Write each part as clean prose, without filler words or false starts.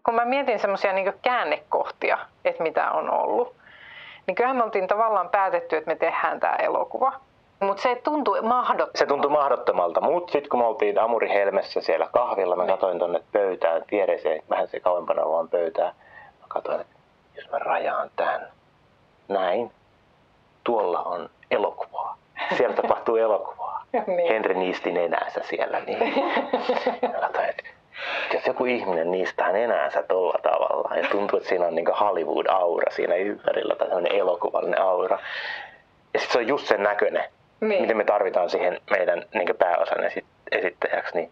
Kun mä mietin semmoisia niin käännekohtia, että mitä on ollut, niin kyllähän me oltiin tavallaan päätetty, että me tehdään tämä elokuva. Mutta se tuntui mahdottomalta. Se tuntui mahdottomalta, mutta sitten kun me oltiin Amuri Helmessä siellä kahvilla, mä katsoin tonne pöytään, viereiseen, vähän se kauempana vaan pöytään. Mä katsoin, että jos mä rajaan tän, näin, tuolla on elokuvaa. Siellä tapahtuu elokuvaa. Niin. Henri niisti nenäänsä siellä. Niin. Mä katsoin, että jos joku ihminen niistää nenäänsä tolla tavalla ja tuntuu, että siinä on niin Hollywood-aura siinä ympärillä tai sellainen elokuvallinen aura. Ja sitten se on just sen näköinen, niin. Miten me tarvitaan siihen meidän niin pääosan esittäjäksi.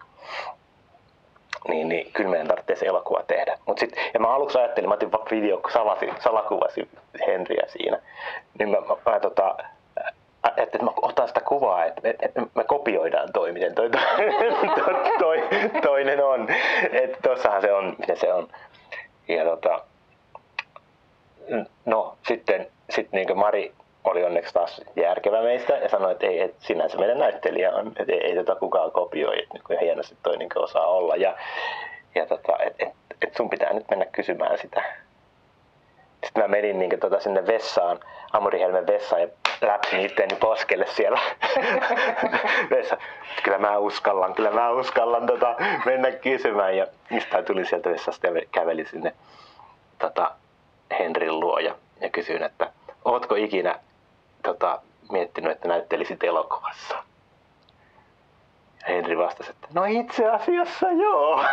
Niin kyllä meidän tarvitsee se elokuva tehdä. Ja mä aluksi ajattelin, mä otin salakuvasin Henriä siinä. Niin että mä otan sitä kuvaa, että me kopioidaan miten toinen on. Että tossahan se on, miten se on. Ja no sitten niin Mari oli onneksi taas järkevä meistä ja sanoi, että ei, että sinänsä meidän näyttelijä on, että ei kukaan kopioi, että niin hienosti toi niin osaa olla. Ja että sun pitää nyt mennä kysymään sitä. Sitten mä menin niin sinne vessaan, Amuri Helmen vessaan ja läpsin itteeni poskelle siellä vessa. Kyllä mä uskallan mennä kysymään. Ja mistä tuli sieltä vessasta ja käveli sinne Henrin luo ja kysyin, että ootko ikinä miettinyt, että näyttelisit elokuvassa? Henri vastasi, että no itse asiassa joo.